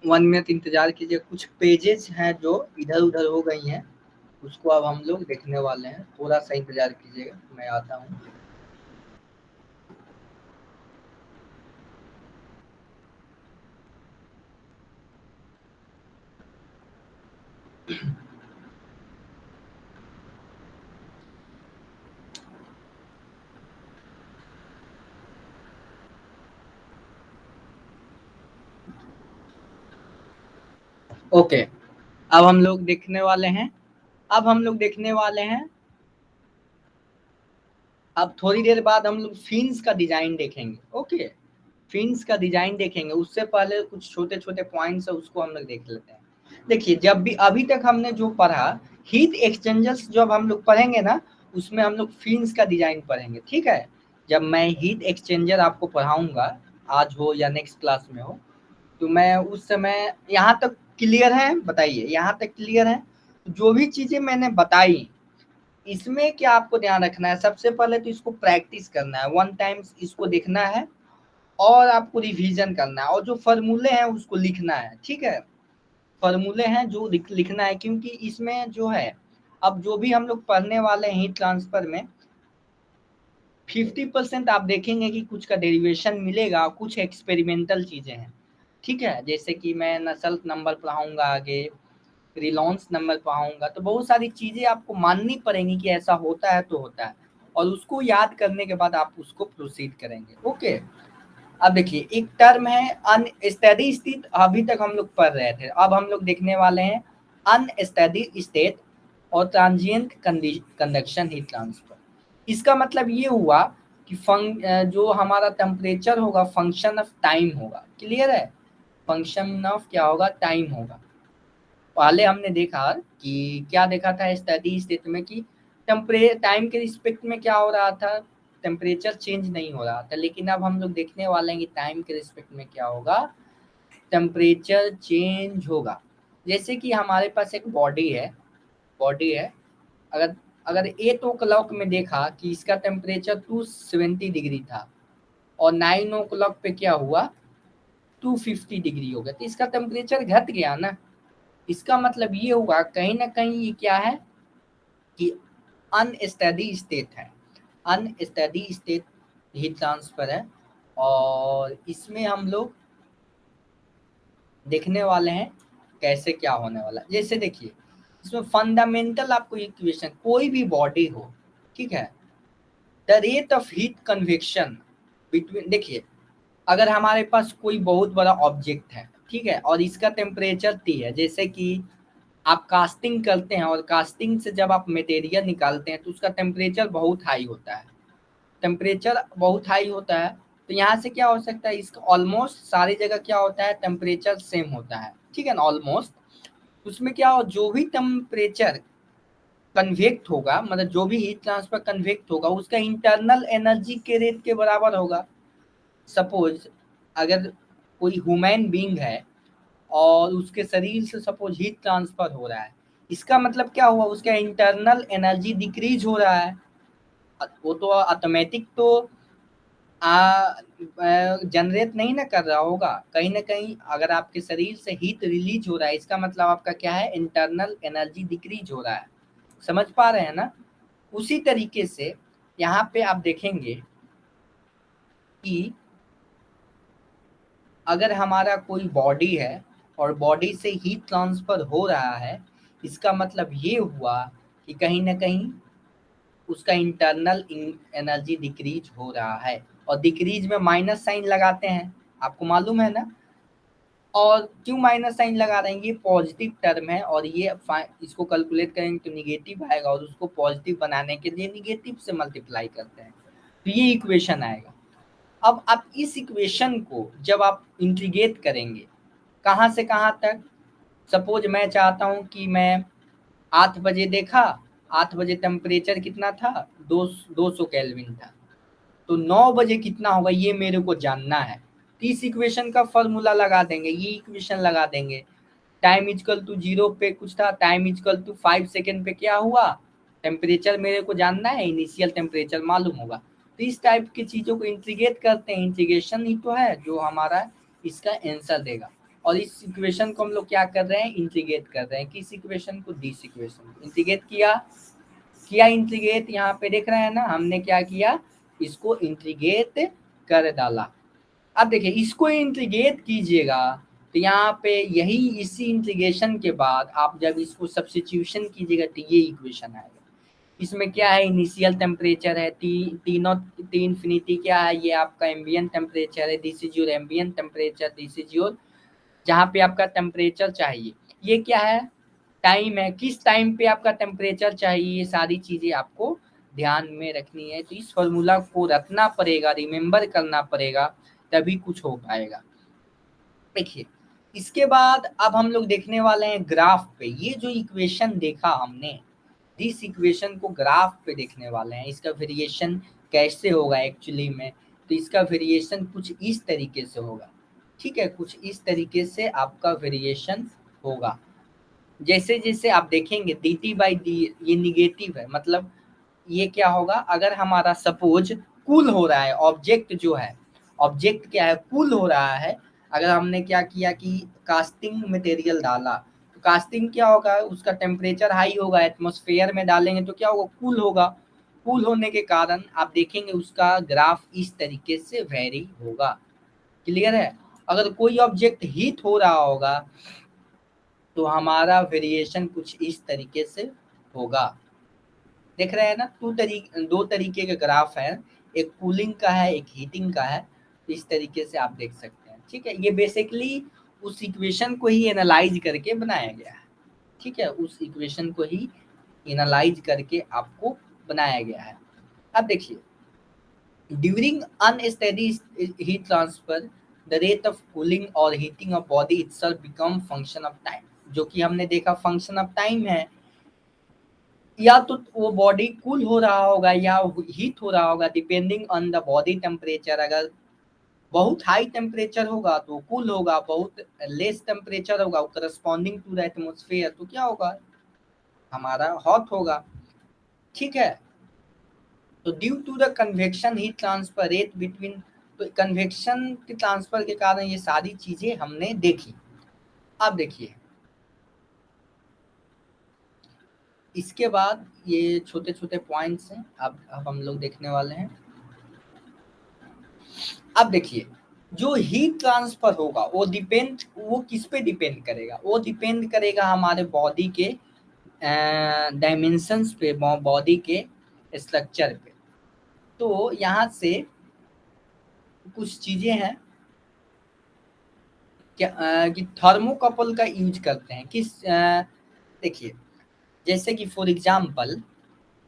वन मिनट इंतजार कीजिए, कुछ पेजेस हैं जो इधर उधर हो गई हैं, उसको अब हम लोग देखने वाले हैं। थोड़ा सा इंतजार कीजिएगा, मैं आता हूँ। ओके, अब हम लोग देखने वाले हैं, अब हम लोग देखने वाले हैं, अब थोड़ी देर बाद हम लोग फिन्स का डिजाइन देखेंगे। ओके, फिन्स का डिजाइन देखेंगे, उससे पहले कुछ छोटे छोटे पॉइंट्स है उसको हम लोग देख लेते हैं। देखिए, जब भी अभी तक हमने जो पढ़ा, हीट एक्सचेंजर्स जब हम लोग पढ़ेंगे ना, उसमें हम लोग फिन्स का डिजाइन पढ़ेंगे, ठीक है। जब मैं हीट एक्सचेंजर आपको पढ़ाऊंगा, आज हो या नेक्स्ट क्लास में हो, तो मैं उस समय, यहाँ तक क्लियर है बताइए, यहाँ तक क्लियर है। जो भी चीजें मैंने बताई इसमें क्या आपको ध्यान रखना है, सबसे पहले तो इसको प्रैक्टिस करना है, 1 टाइम्स इसको देखना है और आपको रिवीजन करना है, और जो फॉर्मूले हैं उसको लिखना है, ठीक है। फॉर्मूले हैं जो लिखना है, क्योंकि इसमें जो है, अब जो भी हम लोग पढ़ने वाले हैं हीट ट्रांसफर में 50% आप देखेंगे कि कुछ का डेरिवेशन मिलेगा, कुछ एक्सपेरिमेंटल चीजें हैं, ठीक है। जैसे कि मैं नसल्ट नंबर पढ़ाऊंगा आगे, रिलॉन्स नंबर पढ़ाऊंगा, तो बहुत सारी चीजें आपको माननी पड़ेंगी कि ऐसा होता है तो होता है, और उसको याद करने के बाद आप उसको प्रोसीड करेंगे। ओके, अब देखिए एक टर्म है अनस्टेडी स्टेट, अभी तक हम लोग पढ़ रहे थे, अब हम लोग देखने वाले हैं अनस्टेडी स्टेट और ट्रांजिएंट कंडक्शन हीट ट्रांसफर। इसका मतलब ये हुआ कि जो हमारा टेम्परेचर होगा फंक्शन ऑफ टाइम होगा, क्लियर है, फंक्शन ऑफ क्या होगा, टाइम होगा। पहले हमने देखा कि क्या देखा था स्टडी स्टेट में कि टाइम के रिस्पेक्ट में क्या हो रहा था, टेम्परेचर चेंज नहीं हो रहा था, लेकिन अब हम लोग देखने वाले हैं कि टाइम के रिस्पेक्ट में क्या होगा, टेम्परेचर चेंज होगा। जैसे कि हमारे पास एक बॉडी है, अगर अगर 8 o'clock में देखा कि इसका टेम्परेचर 270 डिग्री था और 9 o'clock पे क्या हुआ 250 डिग्री हो गया, तो इसका टेम्परेचर घट गया ना। इसका मतलब ये हुआ कहीं ना कहीं ये क्या है कि अनस्टेडी स्टेट है, अनस्टेडी स्टेट हीट ट्रांसफर है। और इसमें हम लोग देखने वाले हैं कैसे क्या होने वाला है। जैसे देखिए इसमें फंडामेंटल आपको इक्वेशन, कोई भी बॉडी हो, ठीक है, the rate of heat convection between, देखिए अगर हमारे पास कोई बहुत बड़ा ऑब्जेक्ट है, ठीक है, और इसका टेम्परेचर T है, जैसे कि आप कास्टिंग करते हैं और कास्टिंग से जब आप मटेरियल निकालते हैं तो उसका टेम्परेचर बहुत हाई होता है, टेम्परेचर बहुत हाई होता है। तो यहाँ से क्या हो सकता है, इसका ऑलमोस्ट सारी जगह क्या होता है, टेम्परेचर सेम होता है, ठीक है ना, ऑलमोस्ट। उसमें क्या हो, जो भी टेम्परेचर कन्वेक्ट होगा, मतलब जो भी हीट ट्रांसफर कन्वेक्ट होगा उसका इंटरनल एनर्जी के रेट के बराबर होगा। सपोज अगर कोई ह्यूमन बीइंग है और उसके शरीर से सपोज हीट ट्रांसफर हो रहा है, इसका मतलब क्या हुआ, उसका इंटरनल एनर्जी डिक्रीज हो रहा है। वो तो ऑटोमेटिक तो जनरेट नहीं ना कर रहा होगा, कहीं ना कहीं अगर आपके शरीर से हीट रिलीज हो रहा है, इसका मतलब आपका क्या है, इंटरनल एनर्जी डिक्रीज हो रहा है। समझ पा रहे हैं ना। उसी तरीके से यहाँ पे आप देखेंगे कि अगर हमारा कोई बॉडी है और बॉडी से हीट ट्रांसफर हो रहा है, इसका मतलब ये हुआ कि कहीं ना कहीं उसका इंटरनल एनर्जी डिक्रीज हो रहा है। और डिक्रीज में माइनस साइन लगाते हैं, आपको मालूम है ना। और क्यों माइनस साइन लगा रहे हैं, ये पॉजिटिव टर्म है और ये इसको कैलकुलेट करेंगे तो निगेटिव आएगा, और उसको पॉजिटिव बनाने के लिए निगेटिव से मल्टीप्लाई करते हैं, तो ये इक्वेशन आएगा। अब आप इस इक्वेशन को जब आप इंटीग्रेट करेंगे कहाँ से कहाँ तक, सपोज मैं चाहता हूँ कि मैं 8 बजे देखा, 8 बजे टेम्परेचर कितना था, 200 केल्विन था, तो 9 बजे कितना होगा ये मेरे को जानना है। तो इस इक्वेशन का फॉर्मूला लगा देंगे, ये इक्वेशन लगा देंगे। टाइम इजकल टू 0 पे कुछ था, टाइम इजकल टू 5 सेकेंड पे क्या हुआ, टेम्परेचर मेरे को जानना है, इनिशियल टेम्परेचर मालूम होगा। तो इस टाइप की चीज़ों को इंटीग्रेट करते हैं, इंटीग्रेशन ही तो है जो हमारा इसका आंसर देगा। और इस इक्वेशन को हम लोग क्या कर रहे हैं, इंटीग्रेट कर रहे हैं, किस इक्वेशन को, दिस इक्वेशन को इंटीग्रेट किया इंटीग्रेट। यहाँ पे देख रहे हैं ना, हमने क्या किया, इसको इंटीग्रेट कर डाला। अब देखिए इसको इंटीग्रेट कीजिएगा तो यहाँ पे यही इसी इंटीग्रेशन के बाद आप जब इसको सब्स्टिट्यूशन कीजिएगा तो ये इक्वेशन आएगा। इसमें क्या है, इनिशियल टेम्परेचर है टी इन्फिनिटी क्या है, ये आपका एम्बिएंट टेम्परेचर है, this is your ambient temperature, this is your जहाँ पे आपका टेम्परेचर चाहिए। ये क्या है, टाइम है, किस टाइम पे आपका टेम्परेचर चाहिए, ये सारी चीजें आपको ध्यान में रखनी है। तो इस फॉर्मूला को रखना पड़ेगा, रिमेम्बर करना पड़ेगा, तभी कुछ हो पाएगा। देखिए इसके बाद अब हम लोग देखने वाले हैं ग्राफ पे, ये जो इक्वेशन देखा हमने, इस इक्वेशन को ग्राफ पे देखने वाले हैं, इसका वेरिएशन कैसे होगा एक्चुअली में। तो इसका वेरिएशन कुछ इस तरीके से होगा, ठीक है, कुछ इस तरीके से आपका वेरिएशन होगा। जैसे जैसे आप देखेंगे डी टी बाई डी ये निगेटिव है, मतलब ये क्या होगा, अगर हमारा सपोज कूल हो रहा है ऑब्जेक्ट, जो है ऑब्जेक्ट क्या है, कूल हो रहा है। अगर हमने क्या किया कि कास्टिंग मटेरियल डाला, तो कास्टिंग क्या होगा, उसका टेम्परेचर हाई होगा, एटमॉस्फेयर में डालेंगे तो क्या होगा, कूल होगा। कूल होने के कारण आप देखेंगे उसका ग्राफ इस तरीके से वेरी होगा। क्लियर है। अगर कोई ऑब्जेक्ट हीट हो रहा होगा तो हमारा वेरिएशन कुछ इस तरीके से होगा। देख रहे हैं ना, दो तरीके के ग्राफ है, एक कूलिंग का है, एक हीटिंग का है। इस तरीके से आप देख सकते हैं, ठीक है। ये बेसिकली उस इक्वेशन को ही एनालाइज करके बनाया गया है, ठीक है, उस इक्वेशन को ही एनालाइज करके आपको बनाया गया है। अब देखिए during unsteady heat transfer the rate of cooling और heating of body itself become function of time, जो कि हमने देखा फंक्शन ऑफ टाइम है। या तो वो बॉडी कूल हो रहा होगा या हीट हो रहा होगा, depending on the body temperature. अगर बहुत हाई टेम्परेचर होगा तो कूल होगा, बहुत लेस टेम्परेचर होगा करस्पॉन्डिंग टू द एटमोस्फेयर तो क्या होगा, हमारा हॉट होगा। ठीक है, तो due to the convection heat transfer rate between, तो कन्वेक्शन के ट्रांसफर के कारण ये सारी चीजें हमने देखी। अब देखिए इसके बाद ये छोटे छोटे पॉइंट्स हैं, अब हम लोग देखने वाले हैं। अब देखिए जो हीट ट्रांसफर होगा वो किस पे डिपेंड करेगा, वो डिपेंड करेगा हमारे बॉडी के डायमेंशंस पे, बॉडी के स्ट्रक्चर पे। तो यहाँ से कुछ चीजें हैं कि थर्मोकपल का यूज करते हैं किस देखिए जैसे कि फॉर एग्जांपल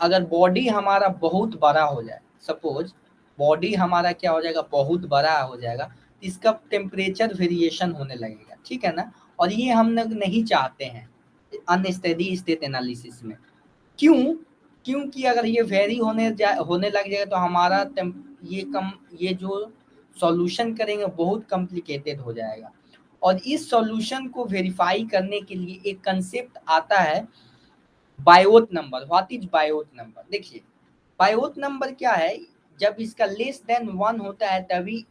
अगर बॉडी हमारा बहुत बड़ा हो जाए, सपोज बॉडी हमारा क्या हो जाएगा, बहुत बड़ा हो जाएगा, इसका टेम्परेचर वेरिएशन होने लगेगा, ठीक है ना। और ये हम लोग नहीं चाहते हैं अनस्टेडी स्टेट एनालिसिस में। क्यों? क्योंकि अगर ये वेरी होने लग जाएगा तो हमारा ये जो सॉल्यूशन करेंगे बहुत कॉम्प्लिकेटेड हो जाएगा। और इस सॉल्यूशन को वेरीफाई करने के लिए एक कंसेप्ट आता है Biot number. What is Biot number? देखिए बायोट नंबर क्या है, जब इसका लेस देन 1 होता है तभी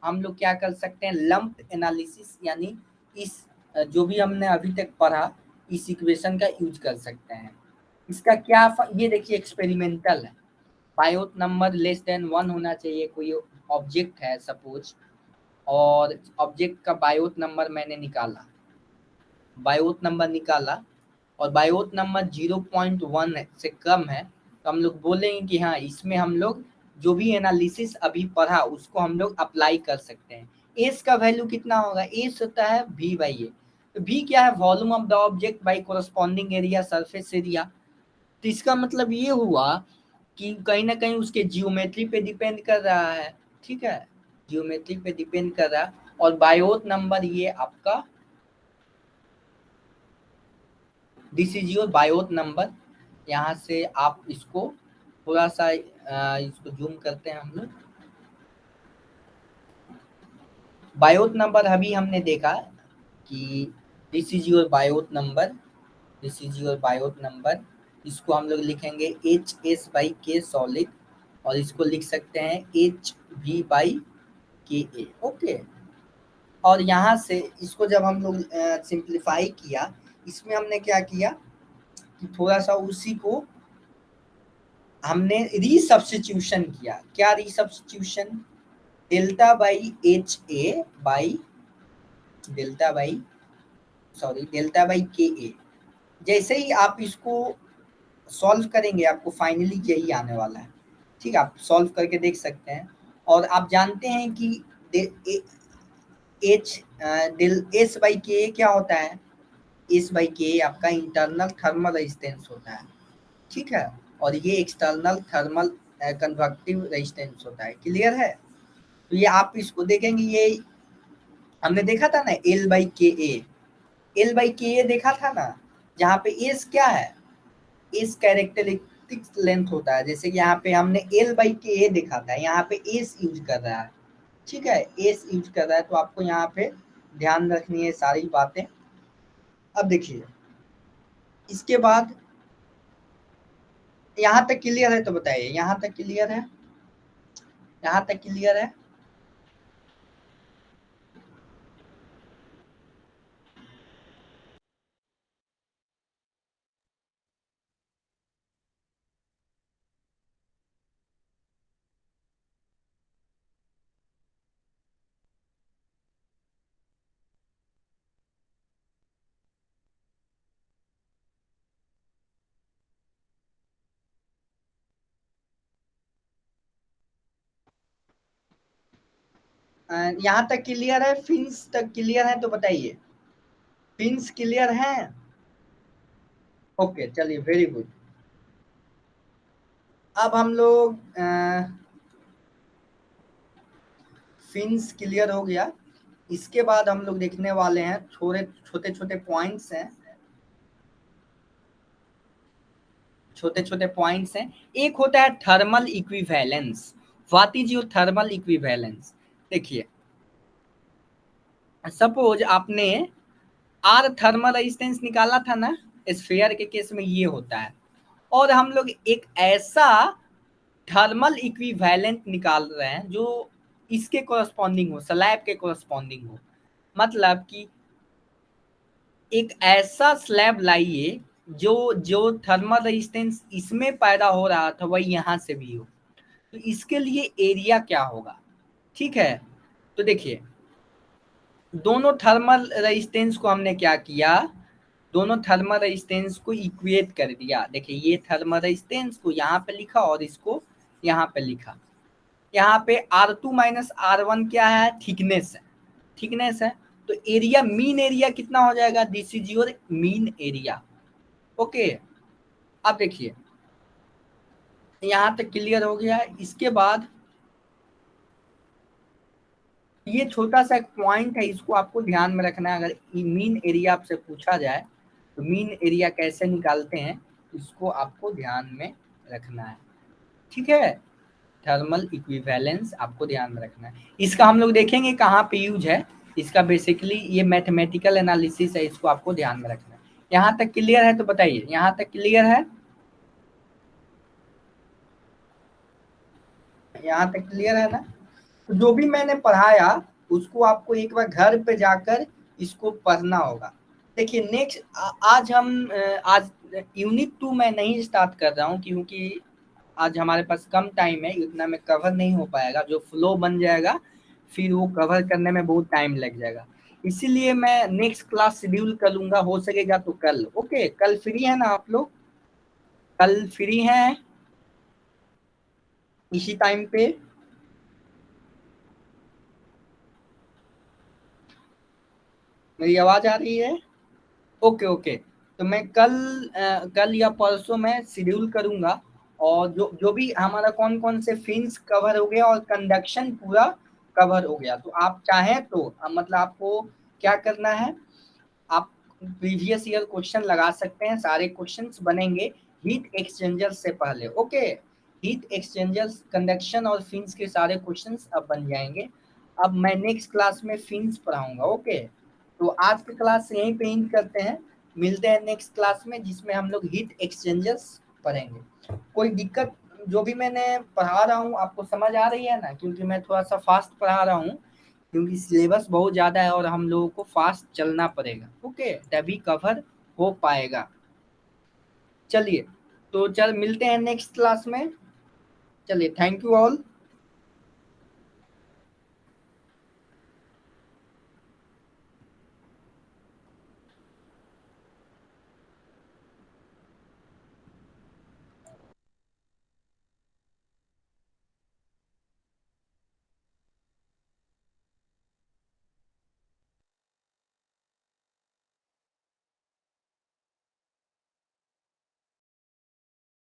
हम लोग क्या कर सकते हैं, लंप एनालिसिस, यानी इस जो भी हमने अभी तक पढ़ा इस इक्वेशन का यूज कर सकते हैं। इसका क्या ये देखिए एक्सपेरिमेंटल है। बायोट नंबर लेस देन 1 होना चाहिए, कोई ऑब्जेक्ट है सपोज, और ऑब्जेक्ट का बायोट नंबर मैंने निकाला, बायोट नंबर निकाला और बायोट नंबर 0.1 से कम है तो हम लोग बोलेंगे कि हाँ इसमें हम लोग जो भी एनालिसिस अभी पढ़ा उसको हम लोग अप्लाई कर सकते हैं। एस का वैल्यू कितना होगा, एस होता है v बाई ए। तो v क्या है, volume of the object by corresponding area, surface area. तो इसका मतलब ये हुआ कि कहीं ना कहीं उसके जियोमेट्री पे डिपेंड कर रहा है, ठीक है, जियोमेट्री पे डिपेंड कर रहा है। और बायोट नंबर ये आपका this is your Biot number. यहाँ से आप इसको थोड़ा सा इसको जूम करते हैं हम लोग। बायोट नंबर अभी हमने देखा कि this is your Biot number, this is your Biot number. इसको हम लोग लिखेंगे एच एस बाई के सॉलिड, और इसको लिख सकते हैं H we by K A. Okay, और यहाँ से इसको जब हम लोग सिंप्लीफाई किया, इसमें हमने क्या किया कि थोड़ा सा उसी को हमने रीसब्स्टिट्यूशन किया। क्या resubstitution, delta by H A by delta by K A. जैसे ही आप इसको सॉल्व करेंगे आपको फाइनली यही आने वाला है, ठीक है, आप सॉल्व करके देख सकते हैं। और आप जानते हैं कि एच डेल एस बाई के क्या होता है, एस बाई के आपका इंटरनल थर्मल रेजिस्टेंस होता है, ठीक है, और ये एक्सटर्नल थर्मल कन्वेक्टिव रेजिस्टेंस होता है। क्लियर है? तो ये आप इसको देखेंगे, ये हमने देखा था ना L by K A, L by K ए देखा था ना, जहाँ पे एस क्या है, एस कैरेक्टरिस्टिक लेंथ होता है। जैसे कि यहाँ पे हमने एल बाई के ए देखा था, यहाँ पे एस यूज कर रहा है, ठीक है, एस यूज कर रहा है। तो आपको यहाँ पे ध्यान रखनी है सारी बातें। अब देखिए इसके बाद यहाँ तक क्लियर है तो बताइए, यहाँ तक क्लियर है, यहाँ तक क्लियर है? यहाँ तक क्लियर है, फिन्स तक क्लियर है तो बताइए, फिन्स क्लियर है? ओके चलिए, वेरी गुड। अब हम लोग फिन्स क्लियर हो गया। इसके बाद हम लोग देखने वाले हैं थोड़े छोटे छोटे पॉइंट्स हैं, छोटे छोटे पॉइंट्स हैं। एक होता है thermal equivalence. What is your thermal equivalence? देखिए, सपोज आपने आर थर्मल रेजिस्टेंस निकाला था ना, स्फीयर के केस में ये होता है, और हम लोग एक ऐसा थर्मल इक्विवेलेंट निकाल रहे हैं जो इसके कोरस्पॉन्डिंग हो, स्लैब के कोरस्पॉन्डिंग हो। मतलब कि एक ऐसा स्लैब लाइए जो जो थर्मल रेजिस्टेंस इसमें पैदा हो रहा था वही यहाँ से भी हो। तो इसके लिए एरिया क्या होगा? ठीक है, तो देखिए, दोनों थर्मल रेजिस्टेंस को हमने क्या किया, दोनों थर्मल रेजिस्टेंस को इक्वेट कर दिया। देखिए, ये थर्मल रेजिस्टेंस को यहाँ पे लिखा और इसको यहाँ पे लिखा। यहाँ पे R2 माइनस R1 क्या है? थिकनेस है, थिकनेस है। तो एरिया, मीन एरिया कितना हो जाएगा? This is your mean area. Okay, अब देखिए, यहाँ तक क्लियर हो गया है। इसके बाद ये छोटा सा एक पॉइंट है, इसको आपको ध्यान में रखना है। अगर मीन एरिया आपसे पूछा जाए तो मीन एरिया कैसे निकालते हैं, इसको आपको ध्यान में रखना है। ठीक है, थर्मल इक्विवेलेंस आपको ध्यान में रखना है। इसका हम लोग देखेंगे कहाँ पे यूज है। इसका बेसिकली ये मैथमेटिकल एनालिसिस है, इसको आपको ध्यान में रखना है। यहाँ तक क्लियर है तो बताइए, यहाँ तक क्लियर है? यहाँ तक क्लियर है ना? तो जो भी मैंने पढ़ाया उसको आपको एक बार घर पे जाकर इसको पढ़ना होगा। देखिए, नेक्स्ट आज हम आज यूनिट 2 मैं नहीं स्टार्ट कर रहा हूँ, क्योंकि आज हमारे पास कम टाइम है, इतना में कवर नहीं हो पाएगा। जो फ्लो बन जाएगा फिर वो कवर करने में बहुत टाइम लग जाएगा। इसीलिए मैं नेक्स्ट क्लास शेड्यूल कर लूंगा, हो सकेगा तो कल। ओके, कल फ्री है ना आप लोग? कल फ्री हैं इसी टाइम पे? मेरी आवाज आ रही है? ओके ओके, तो मैं कल या परसों में शेड्यूल करूंगा। और जो जो भी हमारा कौन कौन से फिन्स कवर हो गया और कंडक्शन पूरा कवर हो गया, तो आप चाहें तो मतलब आपको क्या करना है, आप प्रीवियस ईयर क्वेश्चन लगा सकते हैं। सारे क्वेश्चंस बनेंगे हीट एक्सचेंजर से पहले। ओके, हीट एक्सचेंजर्स, कंडक्शन और फिन्स के सारे क्वेश्चंस अब बन जाएंगे। अब मैं नेक्स्ट क्लास में फिन्स पढ़ाऊंगा। ओके, तो आज की क्लास यहीं पे एंड करते हैं। मिलते हैं नेक्स्ट क्लास में, जिसमें हम लोग हीट एक्सचेंजर्स पढ़ेंगे। कोई दिक्कत, जो भी मैंने पढ़ा रहा हूँ आपको समझ आ रही है ना? क्योंकि मैं थोड़ा सा फास्ट पढ़ा रहा हूँ, क्योंकि सिलेबस बहुत ज़्यादा है और हम लोगों को फास्ट चलना पड़ेगा। ओके, तभी कवर हो पाएगा। चलिए, तो चल मिलते हैं नेक्स्ट क्लास में। चलिए, थैंक यू ऑल।